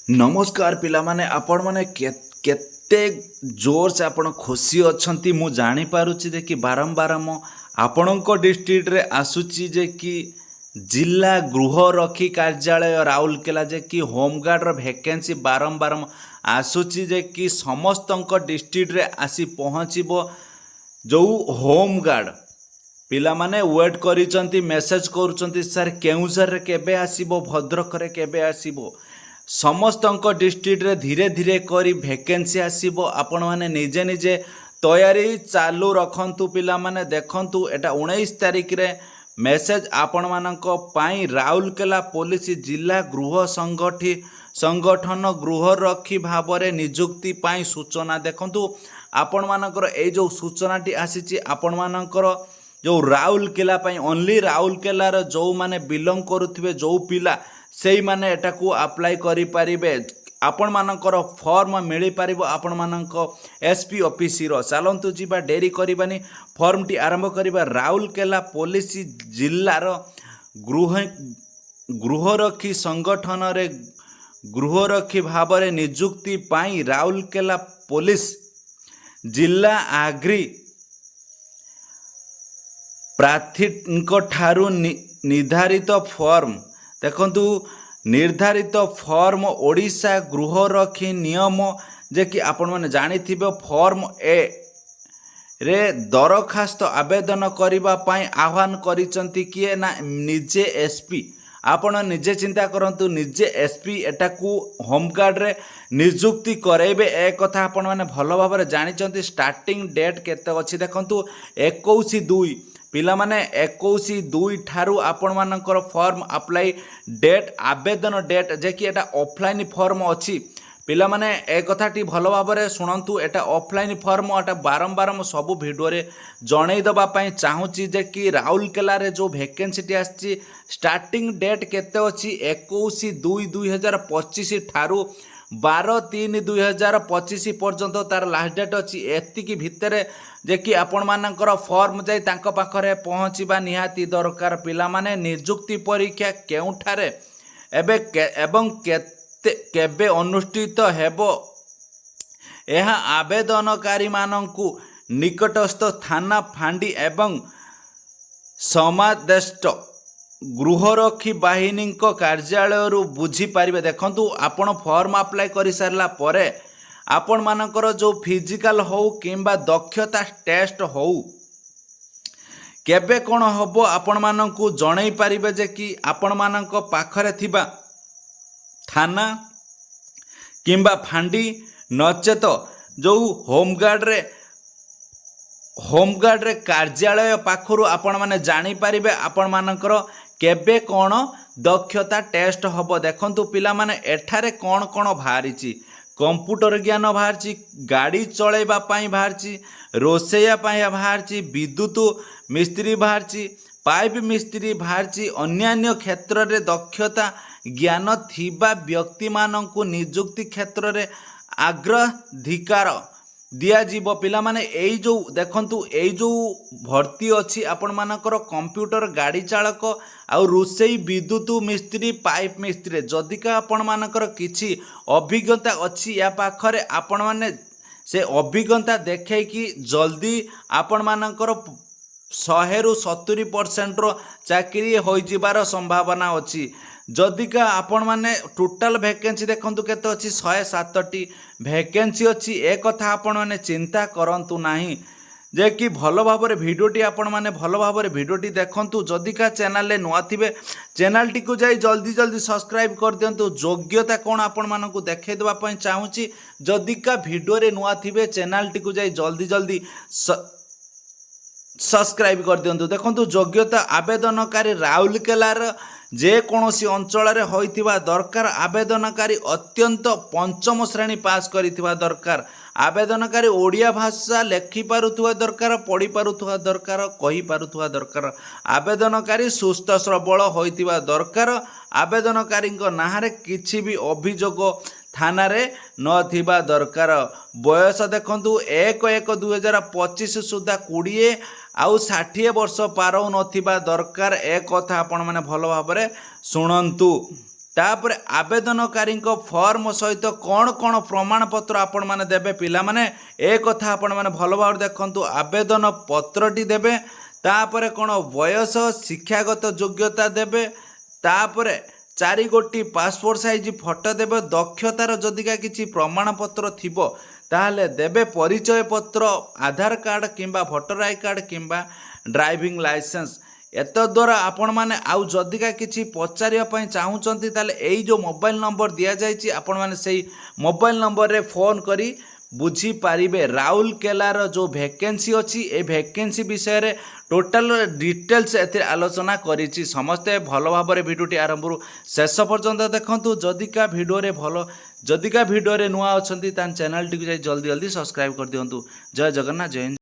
नमस्कार पिला माने आपण माने केते जोर से आपण खुशी अछंती मु जानी पारुची जे कि बारंबार मो आपणको डिस्ट्रिक्ट रे आसुची जे कि जिला गृह रखी कार्यालय राउरकेला जे कि होमगार्ड रो वैकेंसी बारंबार आसुची जे कि समस्तंक डिस्ट्रिक्ट रे आसी पहुँचबो जो होमगार्ड पिला माने वेट करिसंती मेसेज करूचंती सर केउझर रे केबे आसीबो भद्रक रे केबे आसीबो समस्तंक डिस्ट्रिक्ट रे धीरे धीरे करी वैकेंसी आसीबो आपण माने निजे निजे तैयारी चालू रखंतु पिला माने देखंतु एटा 19 तारिख रे मेसेज आपण मानक पाई राउरकेला पुलिस जिला गृह संगठन गृह रखी भाबरे नियुक्ति पाई सूचना देखंतु आपण मानकर ए जो सूचनाटी आसीची आपण मानकर जो राउरकेला पाई ओनली राउरकेला रो जो माने बिलोंग करुथिबे जो पिला सेई माने एटा को अप्लाई करि परिबे आपण मानकर फॉर्म मिली पारिबो आपण मानक एसपी ऑफिस रो चलंतु जीवा डेरी करबानी फॉर्म टी आरंभ करबा राउरकेला पुलिस जिल्ला रो गृहरक्षी संगठन रे गृहरक्षी भाबरे नियुक्ति पाई राउरकेला पुलिस जिला आग्री प्रार्थी ठारू निर्धारित फॉर्म देखंतु निर्धारित फॉर्म ओडिशा गृहरक्षी नियम जे कि आपण माने जानि थिबे फॉर्म ए रे दरखास्त आवेदन करिबा पाई आह्वान करिसंती किए ना निजे एसपी आपण निजे चिंता करंतु निजे एसपी एटाकू होमगार्ड रे नियुक्ति करेबे ए कथा आपण माने भलो भाबरे जानिचंती स्टार्टिंग डेट केते अछि देखंतु 21/2 पिला माने 21/2 ठारू आपण मानकर फॉर्म अप्लाई डेट आवेदन डेट जे कि एटा ऑफलाइन फॉर्म अछि पिला माने ए कथाटी भलो भाबरे सुनंतु एटा ऑफलाइन फॉर्म एटा बारंबार म सब वीडियो रे जणै दबा पई चाहूची जे कि राउरकेला रे जो वैकेंसी टी आछि स्टार्टिंग डेट केते अछि 21/2/2025 ठारू 12/3/2025 पर्यंत तार लास्ट डेट अछि एतिकी भितरे जे कि आपण मानकर फॉर्म जाई तांको पाखरे पहुँचीबा निहाती दरकार पिला माने नियुक्ति परीक्षा केउठारे एवं केबे अनुष्ठित हेबो यह आवेदनकारी मानंकु निकटस्थ थाना फांडी एवं समादेष्ट गृहरक्षी बाहिनी कार्यालय बुझी पारिबे देखंतु आपण फॉर्म अप्लाई करि सारला परे आपण मानकर जो फिजिकल हो किंबा दक्षता टेस्ट हो केबे कोन हबो आपण मानंकु जणै पारिबे जे कि आपण मानक पाखरे थिबा थाना किंबा फांडी नचेत जो होमगार्ड रे कार्यालय पाखरु आपण माने जानि पारिबे आपण मानकर केबे कोन दक्षता टेस्ट हबो देखंतु पिला माने एठारे कोन कोन भारिची कंप्यूटर ज्ञान बाहरची गाड़ी चलैबा पाई बाहरची रोसैया पाई बाहरची विद्युत मिस्त्री बाहरची पाइप मिस्त्री बाहरची अन्यान्य क्षेत्र रे दक्षता ज्ञान थिबा व्यक्ति मानंकु नियुक्ति क्षेत्र रे अग्राधिकार दिया जीव पिला माने एई जो देखंतु एई जो भर्ती अछि आपण मानकर कंप्यूटर गाड़ी चालक आउ रोसई विद्युत मिस्त्री पाइप मिस्त्री जदिका आपण मानकर किछि अभिज्ञता अछि या पाखरे आपण माने से अभिज्ञता देखै कि जल्दी आपण मानकर 100-70% रो चाकरी होई जिबार संभावना अछि जदिका आपण माने टोटल वैकेंसी देखंतु केते अछि 107टी वैकेंसी अछि ए कथा आपण माने चिंता करंतु नाही जे कि भलो भाबरे वीडियोटी आपण माने भलो भाबरे वीडियोटी देखंतु जदिका चैनल ले नुआ थिबे चैनल टी को जाई जल्दी जल्दी सब्सक्राइब कर दियंतु योग्यता कोन आपण मानकु देखै देबा पई चाहूची जदिका वीडियो रे नुआ थिबे चैनल टी को जाई जल्दी जल्दी सब्सक्राइब कर दियंतु देखंतु योग्यता आवेदनकारी राउरकेलार जे कोनोसी अंचल रे होइतिबा दरकार आवेदनकारी अत्यंत पंचम श्रेणी पास करितिबा दरकार आवेदनकारी ओडिया भाषा लेखि पारुथुवा दरकार पढ़ी पारुथुवा दरकार कहि पारुथुवा दरकार आवेदनकारी सुस्थ सबल होइतिबा दरकार आवेदनकारी नाहरे किछि भी अभियोग थाना रे नथिबा दरकार बयस देखंतु 1/1/2025 सुधा 20 आउ 60 वर्ष पार नथिबा दरकार एक कथा आपण माने भलो भाबरे सुनंतु तापर आवेदनकारी फॉर्म सहित कौन कौन प्रमाणपत्र आपण मैंने देवे पिला माने ए कथा आपण मैंने भल भाव देखु आवेदन पत्रटी देवे तापर कौन बयस शिक्षागत योग्यता देवे तापर 4 गोटी पासपोर्ट साइज फोटो देवे दक्षतार जदिका किसी प्रमाणपत्र थिबो ताहले देवे परिचय पत्र आधार कार्ड किंबा भोटर आई कार्ड किंबा ड्राइविंग लाइसेंस एत द्वारा आपण मैंने आउ जदिका किसी पचारिया चाहूँगी ताले यही जो मोबाइल नंबर दि जाइए आपण मैंने से मोबाइल नंबर रे फोन करी बुझी पारिबे राउरकेलार जो वैकेंसी अच्छी ए वैकेंसी विषय रे टोटाल डिटेल्स एतिर आलोचना करिछि समस्ते भल भाव भिडियोटी आरंभ शेष पर्यंत देखंतु जदिका भिडियो रे नुआ अछंती तान चैनल टी जल्दी जल्दी सब्सक्राइब कर दियंतु जय जगन्नाथ जय हिंद।